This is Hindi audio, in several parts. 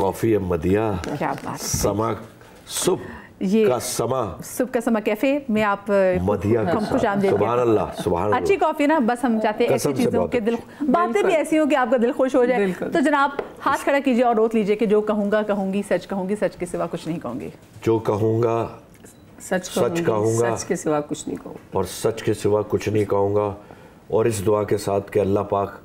कॉफी है मदिया, क्या बात, समा सुबह ये का समा, सुबह का समा कैफे में आप मदिया के साथ। सुभान अल्लाह, सुभान अल्लाह। अच्छी कॉफी ना, बस हम चाहते हैं ऐसी चीज़ों के दिल, बातें भी ऐसी हो कि आपका दिल खुश हो जाए। तो जनाब हाथ खड़ा कीजिए और रोक लीजिए कि जो कहूँगा कहूँगी, सच कहूँगी, सच के सिवा कुछ नहीं कहूँगी। जो कहूँगा सच कहूँगा, सच के सिवा कुछ नहीं कहूँगा, और सच के सिवा कुछ नहीं कहूँगा, और इस दुआ के साथ कि अल्लाह पाक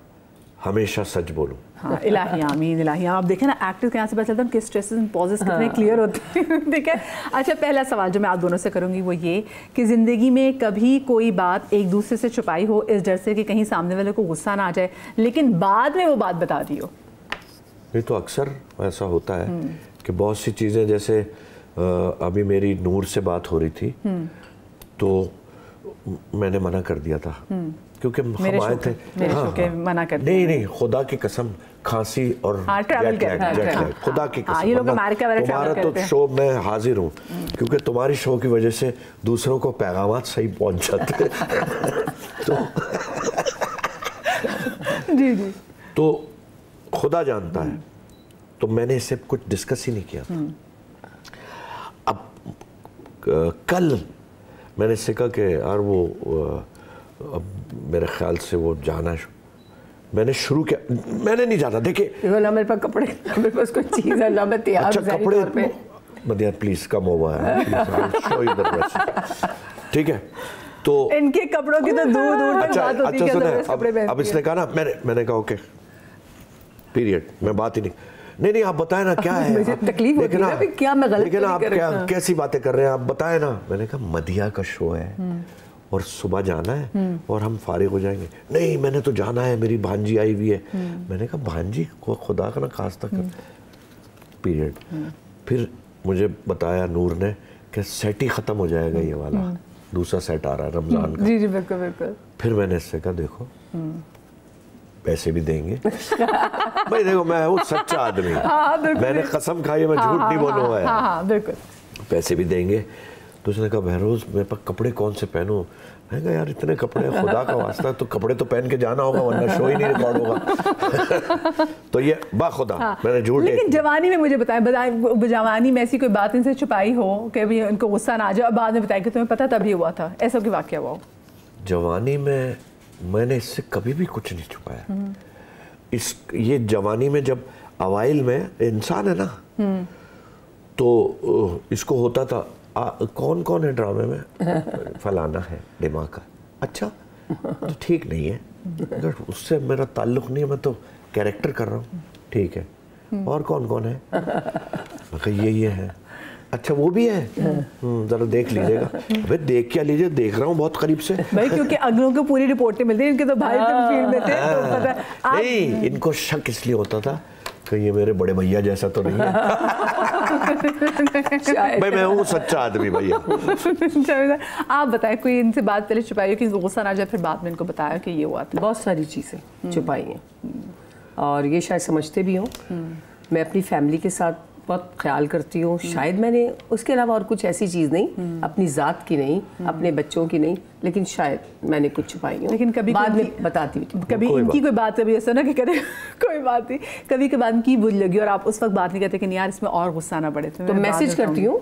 हमेशा सच बोलूं। हाँ, इलाही आमीन, इलाही। आप देखें ना एक्टर्स के यहाँ से पता चलता है कि स्ट्रेसेस एंड पॉजेस कितने क्लियर होते हैं। ठीक है, अच्छा पहला सवाल जो मैं आप दोनों से करूँगी वो ये कि ज़िंदगी में कभी कोई बात एक दूसरे से छुपाई हो इस डर से कि कहीं सामने वाले को गुस्सा ना आ जाए, लेकिन बाद में वो बात बता दी हो? ये तो अक्सर ऐसा होता है कि बहुत सी चीज़ें, जैसे अभी मेरी नूर से बात हो रही थी तो मैंने मना कर दिया था क्योंकि हम आए थे। हाँ, मना कर नहीं, खुदा की कसम, खांसी और जेट लैग, खुदा की कसम। तुम्हारा तो शो में हाजिर हूँ क्योंकि तुम्हारी शो की वजह से दूसरों को पैगामात सही पहुँच जाते जी। तो खुदा जानता है, तो मैंने इससे कुछ डिस्कस ही नहीं किया। अब कल मैंने इससे कहा कि यार वो अब मेरे ख्याल से वो जाना मैंने शुरू किया। मैंने नहीं जाना, देखिए ना मेरे पास कपड़े, मेरे पास कोई चीज़ है ना, मैं तैयार। अच्छा कपड़े मदिया प्लीज कम हुआ है, ठीक है। तो इनके कपड़ों की तो दूर दूर तक बात होती है। सुने, अब इसने कहा ना, मैंने कहा ओके पीरियड, मैं बात ही नहीं, आप बताएं ना क्या है। मुझे तकलीफ होती है ना, क्या मैं गलत लेकिन आप क्या कैसी बातें कर रहे हैं, आप बताएं ना। मैंने कहा मदिया का शो है और सुबह जाना है और हम फारिग हो जाएंगे। नहीं मैंने तो जाना है, मेरी भांजी आई हुई है। मैंने कहा भांजी को खुदा का ना खास्ता कर पीरियड। फिर मुझे बताया नूर ने कि सेट ही खत्म हो जाएगा ये वाला, दूसरा सेट आ रहा है रमजान का। जी बिल्कुल बिल्कुल। फिर मैंने इससे कहा देखो पैसे भी देंगे भाई, देखो मैं हूँ सच्चा आदमी। मैंने कसम खाई, मैं झूठ नहीं बोलूँगा। हाँ बिल्कुल, पैसे भी देंगे। तो उसने कहा बहरोज मेरे पास कपड़े कौन से पहनूं? मैं कहा यार इतने कपड़े, खुदा का वास्ता तो कपड़े तो पहन के जाना होगा वरना शो ही नहीं रिकॉर्ड होगा। तो ये बाखुदा मैंने झूठ। लेकिन जवानी में मुझे बताएं, जवानी में ऐसी कोई बात इनसे छुपाई हो कि अभी उनको गुस्सा ना आ जाए, बाद में बताया कि तुम्हें पता तभी हुआ था, ऐसा कोई वाकया हुआ हो? जवानी में मैंने इससे कभी भी कुछ नहीं छुपाया। ये जवानी में जब अवाइल में इंसान है ना, तो इसको होता था कौन कौन है ड्रामे में, फलाना है दिमाग का। अच्छा तो ठीक नहीं है, अगर उससे मेरा ताल्लुक नहीं है, मैं तो कैरेक्टर कर रहा हूँ, ठीक है। और कौन कौन है? मैं कहा ये है। अच्छा वो भी है, जरा देख लीजिएगा। अबे देख क्या लीजिए, देख रहा हूँ बहुत करीब से भाई, क्योंकि अगलों को पूरी रिपोर्टें मिलती है, इनके तो भाई तो फील्ड में थे, तो पता नहीं इनको शक इसलिए होता था कि ये मेरे बड़े भैया जैसा तो नहीं है। भाई मैं हूँ सच्चा आदमी भैया। आप बताएं कोई इनसे बात पहले छुपाई हो कि गुस्सा ना जाए, फिर बाद में इनको बताया कि ये हुआ था? बहुत सारी चीज़ें छुपाई हैं और ये शायद समझते भी हों। मैं अपनी फैमिली के साथ बहुत ख्याल करती हूँ, शायद मैंने उसके अलावा और कुछ ऐसी चीज़ नहीं, अपनी ज़ात की नहीं, अपने बच्चों की नहीं, लेकिन शायद मैंने कुछ छुपाई हो। लेकिन कभी बाद में बताती हूँ। कभी इनकी कोई बात कभी ऐसा ना कि करे कोई बात नहीं, कभी के बाद इनकी बुरी लगी और आप उस वक्त बात नहीं करते कि यार इसमें और गुस्सा ना बढ़े, तो मैसेज करती हूँ।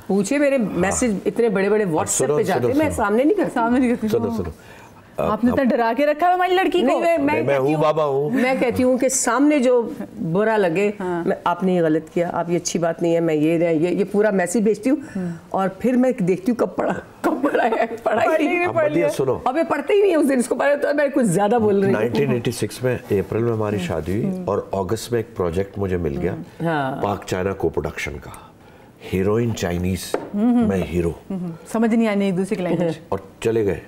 पूछे मेरे मैसेज इतने बड़े बड़े व्हाट्सएप पे जाते, मैं सामने नहीं करती। सुनो आपने इतना डरा के रखा है हमारी लड़की को। मैं हूँ बाबा हूँ। मैं कहती हूँ कि सामने जो बुरा लगे, मैं आपने ये गलत किया, आप ये अच्छी बात नहीं है, मैं ये पूरा मैसेज भेजती हूँ और फिर मैं देखती हूँ कब पढ़ा है, पढ़ाई सुनो। अब ये पढ़ते ही नहीं है उस दिन, इसको पढ़ा तो मैं कुछ ज्यादा बोल रही हूँ। 1986 में अप्रैल में हमारी शादी हुई और अगस्त में एक प्रोजेक्ट मुझे मिल गया, पाक चाइना को प्रोडक्शन का, हीरोइन चाइनीज, मैं हीरो। समझ नहीं आनी एक दूसरे की लैंग्वेज, और चले गए।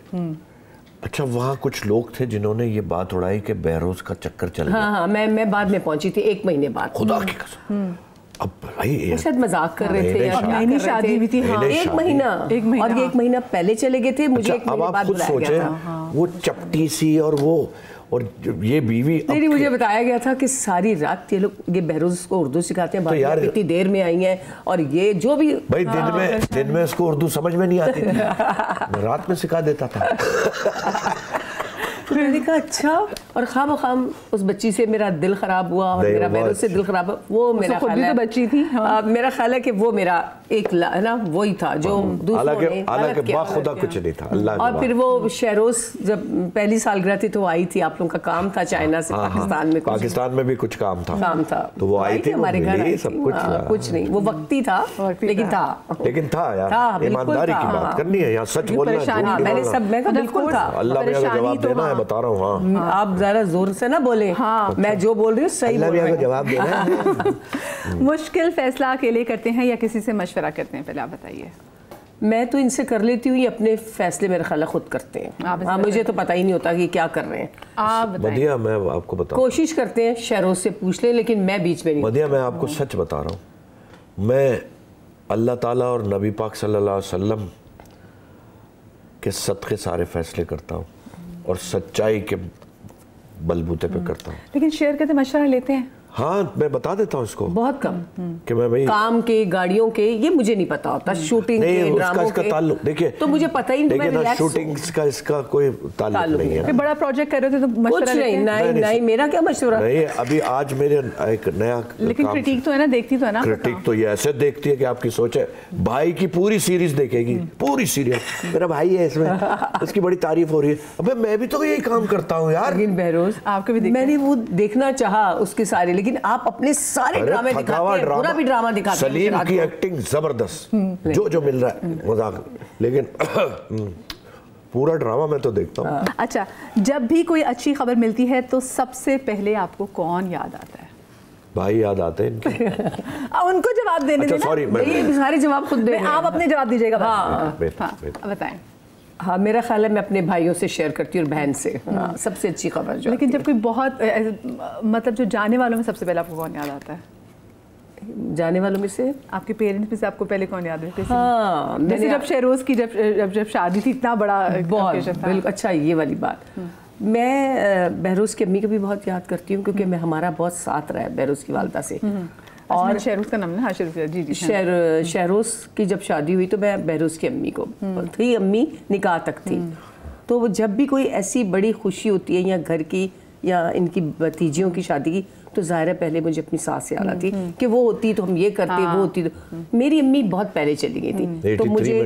अच्छा वहाँ कुछ लोग थे जिन्होंने ये बात उड़ाई कि बहरोज का चक्कर चल गया। हाँ, मैं बाद में पहुंची थी, 1 महीने बाद। खुदा की कसम। अब भाई शायद मजाक कर रहे थे या नई शादी हुई थी। हाँ, एक महीना और ये 1 महीना पहले चले गए थे। मुझे 1 महीने बाद बुलाया गया था। वो चपटी सी और ये बीवी नहीं, मुझे बताया गया था कि सारी रात ये लोग, ये बहरोज को उर्दू सिखाते हैं, तो यार इतनी देर में आई हैं और ये जो भी भाई दिन में इसको उर्दू समझ में नहीं आती थी, रात में सिखा देता था। तो मैंने कहा अच्छा, और खाम खाम उस बच्ची से मेरा दिल खराब हुआ और मेरा बहरोज से दिल खराब हुआ। वो मेरा खुद भी तो बच्ची थी। मेरा ख्याल है कि वो मेरा एक है ना वही था जो दूसरों ने हालांकि खुदा कुछ नहीं था, अल्लाह। और फिर वो शेरोज जब पहली सालगिरह थी तो वो आई थी, आप लोगों का काम था चाइना से पाकिस्तान में भी कुछ काम था, तो वो आई थी हमारे घर, सब कुछ नहीं, वो वक्ती था लेकिन था यार, ईमानदारी की बात करनी है यहाँ, सच बोलना है। मैंने सब मैं बिल्कुल था, अल्लाह मियां का जवाब देना है, बता रहा हूँ। हाँ, आप जरा जोर से ना बोले, मैं जो बोल रही हूँ सही बोल रही हूँ, जवाब देना है। मुश्किल फैसला अकेले करते हैं या किसी से मशवरा करते हैं, पहले आप बताइए। मैं तो इनसे कर लेती हूँ, ये अपने फैसले मेरे ख्याल खुद करते हैं। हाँ, मुझे तो पता ही नहीं होता कि क्या कर रहे हैं। आप मदिया, मैं आपको बता, कोशिश करते हैं शेरोज से पूछ ले, लेकिन मैं बीच में नहीं। मदिया, मैं आपको सच बता रहा हूँ, मैं अल्लाह ताला और नबी पाक सल्लल्लाहु अलैहि वसल्लम के सदक़े सारे फैसले करता हूँ और सच्चाई के बलबूते पे करता हूँ। लेकिन शेयर करते मशवरा लेते हैं? हाँ, मैं बता देता हूँ इसको बहुत कम कि मैं भाई काम के, गाड़ियों के, ये मुझे नहीं पता होता, शूटिंग के, ड्रामों के ताल्लुक देखिए, तो मुझे पता ही नहीं, देखिए ना, शूटिंग का इसका कोई ताल्लुक नहीं है। बड़ा प्रोजेक्ट कर रहे थे तो मशवरा नहीं, मेरा क्या मशवरा नहीं। अभी आज मेरे एक नया, लेकिन क्रिटिक तो है ना, देखती तो है ना, क्रिटिक तो ये ऐसे देखती है कि आपकी सोच है, भाई की पूरी सीरीज देखेगी, पूरी सीरीज, मेरा भाई है इसमें, उसकी बड़ी तारीफ हो रही है। अबे मैं भी तो यही काम करता हूँ यार। लेकिन बहरोज, आपको भी मैंने वो देखना चाहा उसके सारे, लेकिन आप अपने सारे ड्रामे दिखाते हैं, पूरा भी ड्रामा दिखाते हैं। सलीम की एक्टिंग जबरदस्त, जो मिल रहा है मजाक, लेकिन पूरा ड्रामा मैं तो देखता हूँ। अच्छा, जब भी कोई अच्छी खबर मिलती है तो सबसे पहले आपको कौन याद आता है? भाई याद आते हैं इनके। उनको जवाब देने देना। सॉरी, ये सारे जवाब खुद दे, आप अपने जवाब दीजिएगा। बताएं। हाँ, मेरा ख्याल है मैं अपने भाइयों से शेयर करती हूँ और बहन से। हाँ, सबसे अच्छी खबर जो। लेकिन जब कोई बहुत मतलब जो जाने वालों में सबसे पहले आपको कौन याद आता है? जाने वालों में से आपके पेरेंट्स में से आपको पहले कौन याद है? हाँ, जैसे जब शेरोज की जब शादी थी, इतना बड़ा बिल्कुल। अच्छा, ये वाली बात मैं बहरोज की अम्मी को भी बहुत याद करती हूँ, क्योंकि मैं हमारा बहुत साथ रहा है बहरोज की वालदा से। और शहरोज का नाम ना, जी, शहरोज की जब शादी हुई तो मैं बहरोज की अम्मी को थी, अम्मी निकाह तक थी, तो जब भी कोई ऐसी बड़ी खुशी होती है या घर की या इनकी भतीजियों की शादी की, तो ज़ाहिर है पहले मुझे अपनी सास याद आती कि वो होती तो हम ये करते, वो होती तो। मेरी अम्मी बहुत पहले चली गई थी, तो मुझे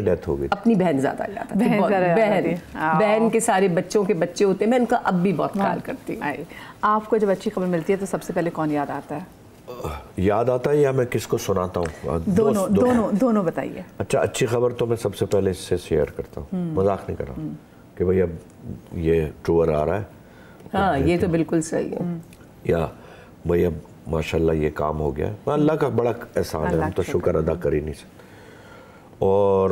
अपनी बहन ज़्यादा याद आती। बहन के सारे बच्चों के बच्चे होते हैं, मैं उनका अब भी बहुत ख्याल करती हूँ। आपको जब अच्छी खबर मिलती है तो सबसे पहले कौन याद आता है? याद आता है या मैं किसको सुनाता हूँ? दोनों बताइए। अच्छा, अच्छी खबर तो मैं सबसे पहले इससे शेयर करता हूँ, मजाक नहीं कर रहा कि भाई अब ये टूर आ रहा है। हाँ, ये तो बिल्कुल सही है। या भाई अब माशाल्लाह ये काम हो गया, अल्लाह का बड़ा एहसान है, हम तो शुक्र अदा कर ही नहीं सकते। और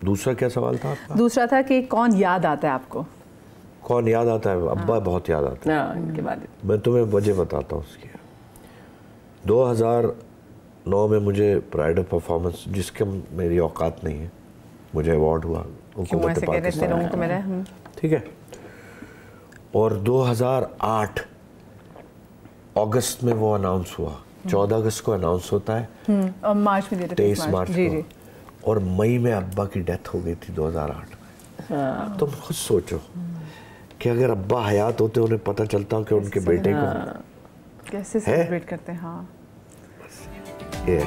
दूसरा क्या सवाल था आपका? दूसरा था कि कौन याद आता है आपको? कौन याद आता है? अब्बा बहुत याद आता है। इनके बाद मैं तुम्हें वजह बताता हूँ उसकी। 2009 में मुझे प्राइड ऑफ परफॉर्मेंस, जिसके मेरी औकात नहीं है, मुझे अवार्ड हुआ हुकूमत पाकिस्तान, ठीक है। और 2008 अगस्त में वो अनाउंस हुआ, 14 अगस्त को अनाउंस होता है और मार्च में 23 मार्च को, और मई में अब्बा की डेथ हो गई थी 2008 में। तुम खुद सोचो कि अगर अब्बा हयात होते, उन्हें पता चलता कि उनके बेटे को कैसे सेलिब्रेट करते हैं। हाँ, ये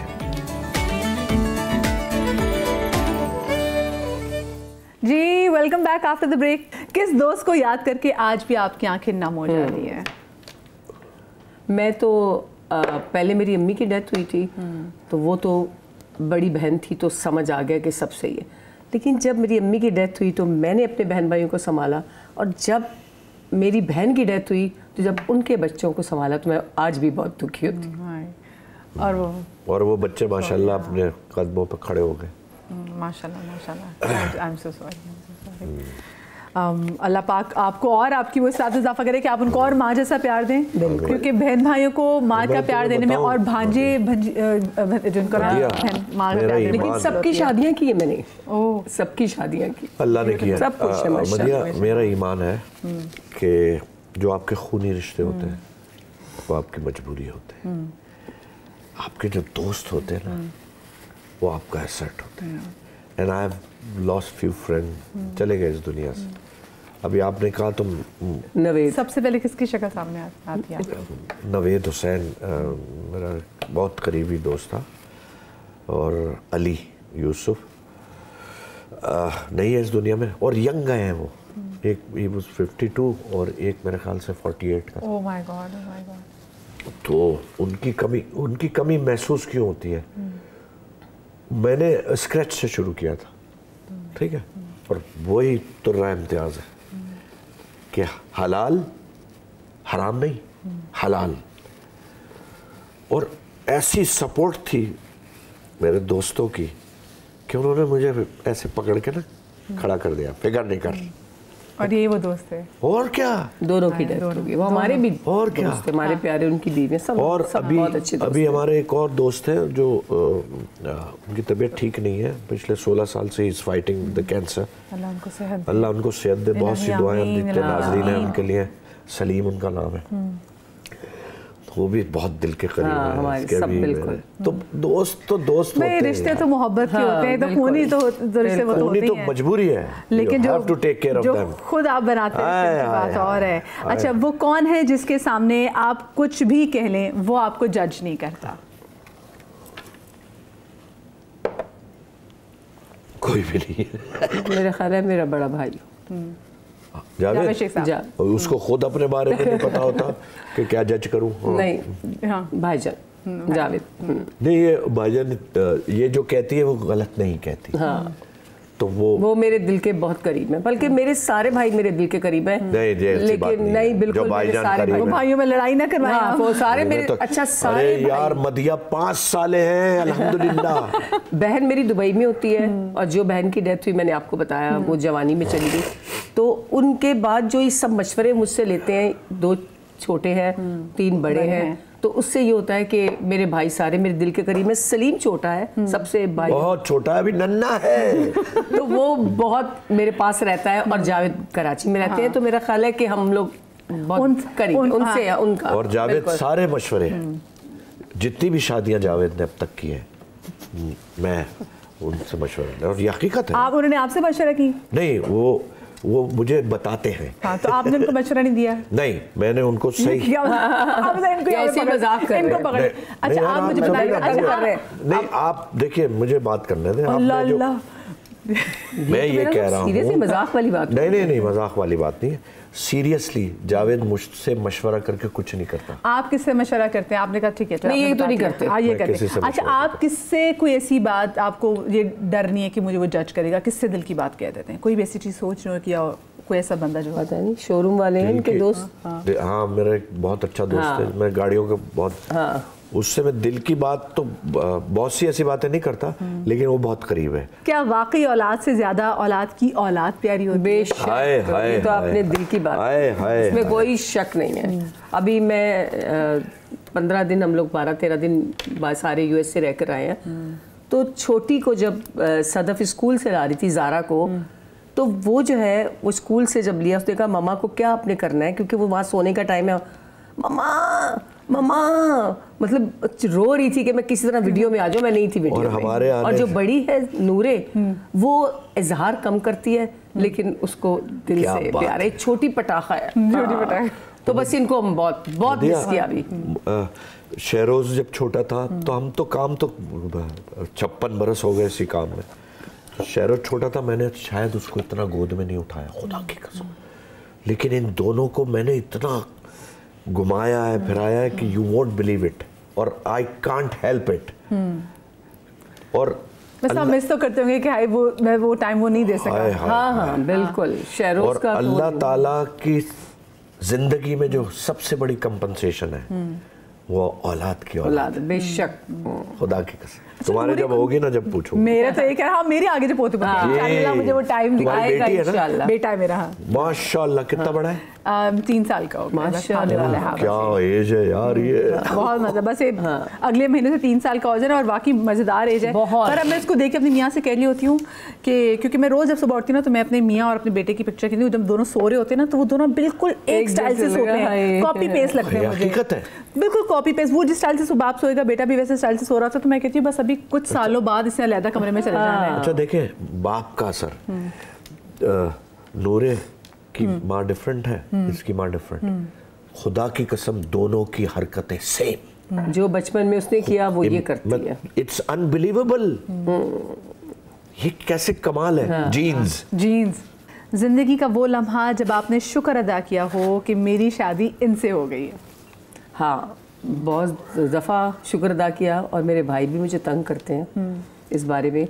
जी, welcome back after the break. किस दोस्त को याद करके आज भी आपकी आंखें नम हो जा रही है? मैं तो पहले मेरी अम्मी की डेथ हुई थी, तो वो तो बड़ी बहन थी तो समझ आ गया कि सब सही है। लेकिन जब मेरी अम्मी की डेथ हुई तो मैंने अपने बहन भाइयों को संभाला, और जब मेरी बहन की डेथ हुई तो जब उनके बच्चों को संभाला, तो मैं आज भी बहुत दुखी होती हूँ। और वो बच्चे माशाल्लाह अपने कदमों पर खड़े हो गए। माशाल्लाह। I am so sorry. अल्लाह पाक आपको और आपकी वो साथ इजाफा करे कि आप उनको और माँ जैसा प्यार दें, क्योंकि बहन भाइयों को माँ का प्यार देने में और भांजे जिनको माँ का प्यार, लेकिन सबकी शादियाँ की है मैंने। सबकी शादियाँ की अल्लाह ने किया। सब कुछ मदिया, मेरा ईमान है कि जो आपके खूनी रिश्ते होते हैं वो आपकी मजबूरी होते हैं, आपके जो दोस्त होते हैं ना वो आपका एसेट होते हैं। And I have lost few friend, चले गए इस दुनिया से, अभी आपने कहा तो नवेद। सबसे पहले किसकी शक्ल सामने आती है? नवेद हुसैन मेरा बहुत करीबी दोस्त था, और अली यूसुफ नहीं है इस दुनिया में, और यंग गए हैं वो। एक ही was 52 और एक मेरे ख्याल से 48 का। Oh my God, oh my God. तो उनकी कमी महसूस क्यों होती है? मैंने स्क्रैच से शुरू किया था, ठीक है, और वही तुर्रा इम्तियाज़ है कि हलाल हराम नहीं, हलाल। और ऐसी सपोर्ट थी मेरे दोस्तों की कि उन्होंने मुझे ऐसे पकड़ के ना खड़ा कर दिया, फिक्र नहीं कर। और ये वो दोस्त थे? और क्या, दोनों की डेथ हो गई। वो हमारे भी और क्या, दोस्त थे, हमारे प्यारे, उनकी बीवी, सब और सब बहुत अच्छे दोस्त अभी हमारे एक और दोस्त हैं जो उनकी तबीयत ठीक नहीं है, पिछले 16 साल से इज फाइटिंग द कैंसर। अल्लाह उनको सेहत दे। अल्लाह उनको सेहत दे। बहुत सी दुआएं हम देखते हैं, नाज़रीन है उनके लिए। सलीम उनका नाम है, वो भी बहुत दिल के करीब है। हमारे इसके सब भी बिल्कुल। तो दोस्त होते हैं। रिश्ते तो मोहब्बत के होते हैं, तो खूनी तो रिश्ते वो तो होते ही तो हैं। मजबूरी है, लेकिन जो टू टेक केयर ऑफ जो देम। खुद आप बनाते हैं उसकी बात और है। अच्छा, वो कौन है जिसके सामने आप कुछ भी कह लें वो आपको जज नहीं करता? कोई भी नहीं है। मेरा ख्याल है मेरा बड़ा भाई जावेद शेख साहब। और उसको खुद अपने बारे में नहीं पता होता कि क्या जज करूं। नहीं, हाँ, भाईजान जावेद। नहीं, ये भाईजान ये जो कहती है वो गलत नहीं कहती। हाँ, तो वो मेरे दिल के बहुत करीब है, बल्कि मेरे सारे भाई मेरे दिल के करीब हैं। नहीं, ऐसी बात लेकिन नहीं नहीं, है। बिल्कुल जो भाईजान मेरे सारे करीब भाई, वो भाइयों में लड़ाई ना करवाएं हाँ, आप। वो सारे मेरे तो, अच्छा सारे अरे यार मदिया 5 साले हैं अल्हम्दुलिल्लाह। बहन मेरी दुबई में होती है, और जो बहन की डेथ हुई मैंने आपको बताया, वो जवानी में चली गई। तो उनके बाद जो ये सब मशवरे मुझसे लेते हैं, 2 छोटे हैं, 3 बड़े हैं, तो उससे ये होता है कि मेरे भाई सारे मेरे दिल के करीब में। सलीम छोटा है सबसे, भाई बहुत छोटा है, अभी नन्ना है। तो वो बहुत मेरे पास रहता है, और जावेद कराची में रहते हैं। तो मेरा ख्याल है कि हम लोग बहुत करीब उनसे है, उनका। और जावेद सारे मशवरे जितनी भी शादियां जावेद ने अब तक की है, मैं उनसे मशवरा, और ये हकीकत है। आप उन्होंने आपसे मशवरा की? नहीं, वो मुझे बताते हैं। हाँ, तो आपने उनको मशवरा नहीं दिया? नहीं, मैंने उनको सही ऐसे मजाक कर रहे हैं। अच्छा, आप मुझे बताइए। नहीं, आप देखिए, मुझे बात करने दें। मैं ये कह रहा हूँ, सीरियसली मजाक वाली बात नहीं, मजाक वाली बात नहीं है। सीरियसली जावेद मुझसे मशवरा करके कुछ नहीं करता। आप किससे मशवरा करते हैं? आपने कहा ठीक है, नहीं, ये तो नहीं करते। हाँ, ये करते। अच्छा, आप किससे कोई ऐसी बात, आपको ये डर नहीं है कि मुझे वो जज करेगा, किससे दिल की बात कह देते हैं? कोई भी ऐसी चीज सोच रहे हो कि कोई ऐसा बंदा जो पता नहीं, शोरूम वाले हैं इनके दोस्त। हाँ, मेरा एक बहुत अच्छा दोस्त है, मैं गाड़ियों का बहुत, उससे मैं दिल की बात तो बहुत सी ऐसी बातें नहीं करता, लेकिन वो बहुत करीब है। क्या वाकई औलाद से ज्यादा औलाद की औलाद प्यारी होती है? बेशक, ये तो आपने दिल की बात, इसमें कोई शक नहीं है। अभी मैं 15 दिन, हम लोग 12-13 दिन सारे यूएस से रह कर आए हैं। तो छोटी को जब सदफ स्कूल से ला रही थी, ज़ारा को, तो वो जो है वो स्कूल से जब लिया, उसने कहा मम्मा को क्या आपने करना है, क्योंकि वो वहाँ सोने का टाइम है। मम्मा मतलब रो रही थी कि मैं किसी तरह वीडियो में आ जाऊँ। मैं नहीं थी वीडियो में। और जो बड़ी है नूरे, वो इजहार कम करती है, लेकिन उसको दिल से प्यार है। छोटी पटाखा है, छोटी पटाखा। तो बस इनको हम बहुत बहुत मिस किया। अभी शहरोज जब छोटा था तो हम तो काम तो 56 बरस हो गए इसी काम में। शहरोज छोटा था, मैंने शायद उसको इतना गोद में नहीं उठाया, खुदा की कसम। लेकिन इन दोनों को मैंने इतना घुमाया है, फिराया है कि यू वोंट बिलीव इट, और आई कांट हेल्प इट। और बस हम मिस तो करते होंगे कि हाय मैं वो टाइम वो नहीं दे सका। हाँ, बिल्कुल। शहरोज का अल्लाह ताला की जिंदगी में जो सबसे बड़ी कंपनसेशन है वो औलाद की औलाद। बेशक, खुदा की कसम। तुम्हारे जब होगी ना, जब पूछो। मेरा तो एक है, हाँ, मेरे आगे जो पोते इंशाल्लाह मुझे वो टाइम दिखाएगा इंशाल्लाह। बेटा है मेरा। माशाल्लाह, कितना बड़ा है? 3 साल का होगा माशाल्लाह। क्या एज है यार ये। बहुत मतलब, बस अगले महीने से 3 साल का हो जाए और वाकई मजेदार एज है। पर अब मैं इसको देख के अपनी मियाँ से कह रही होती हूँ कि क्योंकि मैं रोज जब सुबह उठती हूँ ना, तो मैं अपने मियाँ और अपने बेटे की पिक्चर खींचती हूँ। जब दोनों सो रहे होते हैं ना, तो वो दोनों बिल्कुल एक स्टाइल से सोते हैं, कॉपी पेस्ट लगते हैं मुझे। हकीकत है, बिल्कुल कॉपी पेस्ट। वो जिस स्टाइल से बाप सोएगा, बेटा भी वैसे स्टाइल से सो रहा था। तो मैं कहती हूँ बस अभी कुछ सालों बाद इससे अलग कमरे में चले जाना है। अच्छा, देखें बाप का असर। नूरे कि माँ डिफरेंट है, इसकी माँ डिफरेंट, खुदा की कसम दोनों की हरकतें सेम। जो बचपन में उसने किया वो ये करती है। It's unbelievable. ये कैसे कमाल है। जीन्स। जिंदगी का वो लम्हा जब आपने शुक्र अदा किया हो कि मेरी शादी इनसे हो गई है। हाँ, बहुत दफ़ा शुक्र अदा किया, और मेरे भाई भी मुझे तंग करते हैं इस बारे में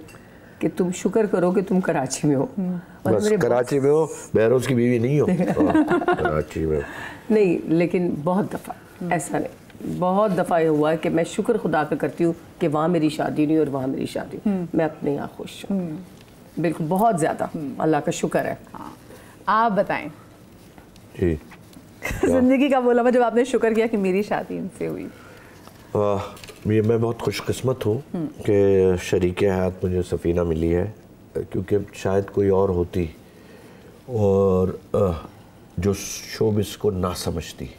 कि तुम शुक्र करो कि तुम कराची में हो। और बस कराची में हो, बहरोज की बीवी नहीं हो। कराची में नहीं, लेकिन बहुत दफ़ा ऐसा नहीं, बहुत दफ़ा ये हुआ है कि मैं शुक्र खुदा का करती हूँ कि वहाँ मेरी शादी नहीं और वहाँ मेरी शादी, मैं अपने यहाँ खुश हूँ। बिल्कुल, बहुत ज़्यादा अल्लाह का शुक्र है। आप बताएं जी। जिंदगी का वो लम्हा जब आपने शुक्र किया कि मेरी शादी इनसे हुई। ये मैं बहुत खुशकिस्मत हूँ कि शरीके हयात मुझे सफ़ीना मिली है, क्योंकि शायद कोई और होती और जो शोबिस को ना समझती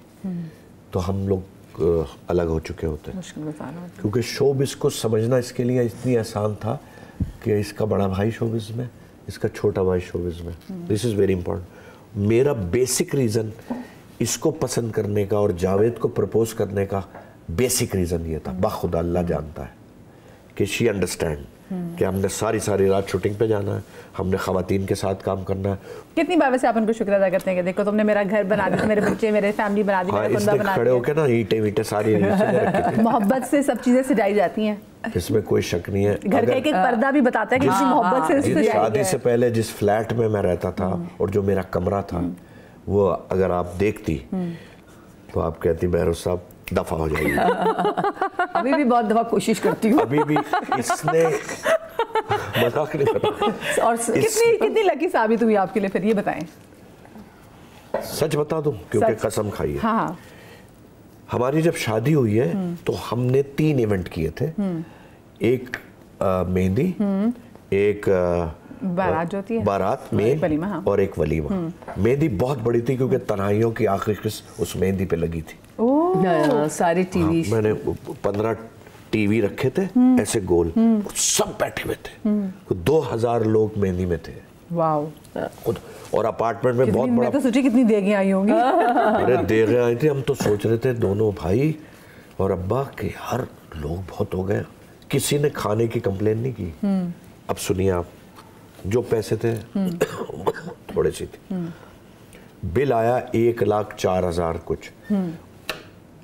तो हम लोग अलग हो चुके होते। मुश्किल क्योंकि शोबिस को समझना इसके लिए इतनी आसान था कि इसका बड़ा भाई शोबिस में, इसका छोटा भाई शोबिस में। This is very important. मेरा बेसिक रीज़न इसको पसंद करने का और जावेद को प्रपोज करने का बेसिक रीज़न ये था, बाखुदा अल्लाह जानता है कि शी अंडरस्टैंड कि हमने सारी रात शूटिंग पे जाना है, हमने ख़वातीन के साथ काम करना है। कितनी बार वैसे आप उनको शुक्र अदा करते हैं कि देखो तुमने मेरा घर बना दिया, मेरे बच्चे, मेरे फैमिली बना दी, मेरा कुंबा बना दिया। खड़े होके ना ईंटें सारी मोहब्बत से सब चीज़ें सजाई जाती हैं, इसमें कोई शक नहीं है। घर का एक पर्दा भी बताता है कि किसी मोहब्बत से शादी से पहले जिस फ्लैट में मैं रहता था और जो मेरा कमरा था, वो अगर आप देखती तो आप कहती बहरोज साहब दफा हो जाएगी। अभी भी बहुत दफा कोशिश करती हूँ। अभी भी इसने मजाक नहीं करता। और कितनी लकी साबित हुई आपके लिए फिर, ये बताएं। सच बता दूं क्योंकि कसम खाई है। हाँ। हमारी जब शादी हुई है तो हमने 3 इवेंट किए थे। एक मेहंदी, एक बारात जो होती है, बारात में वलीमा, हाँ। और एक वलीमा। मेहंदी बहुत बड़ी थी क्योंकि तन्हाइयों की आखिरी किस्त उस मेहंदी पे लगी थी। सारे टीवी, हाँ, मैंने 15 टीवी रखे थे ऐसे गोल, सब बैठे हुए थे। 2000 लोग मेहंदी में थे। वाओ। खुद और अपार्टमेंट में बहुत बड़ा। मैं तो सोची कितनी देगे आई होंगी। अरे देगे आई थी, हम तो सोच रहे थे दोनों भाई और अब्बा के यार लोग बहुत हो गए। किसी ने खाने की कंप्लेन नहीं की। अब सुनिए आप, जो पैसे थे थोड़े सी थी। बिल आया 1,04,000 कुछ,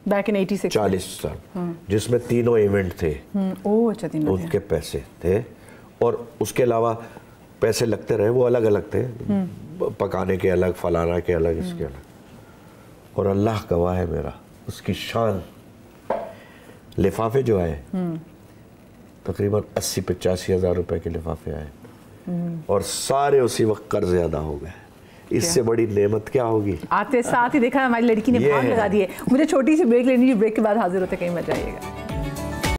बैक इन 86 40 साल, जिसमें 3 इवेंट थे। ओह अच्छा, 3 उनके पैसे थे और उसके अलावा पैसे लगते रहे, वो अलग अलग थे, पकाने के अलग, फलाना के अलग, इसके अलग। और अल्लाह गवाह है मेरा, उसकी शान, लिफाफे जो आए तकरीबन 80-85 हज़ार रुपए के लिफाफे आए और सारे उसी वक्त कर्ज अदा हो गए। इससे बड़ी नेमत क्या होगी। आते साथ ही देखा हमारी लड़की ने भाग लगा दिए। मुझे छोटी सी ब्रेक लेनी है, ब्रेक के बाद हाजिर होते, कहीं मत जाइएगा।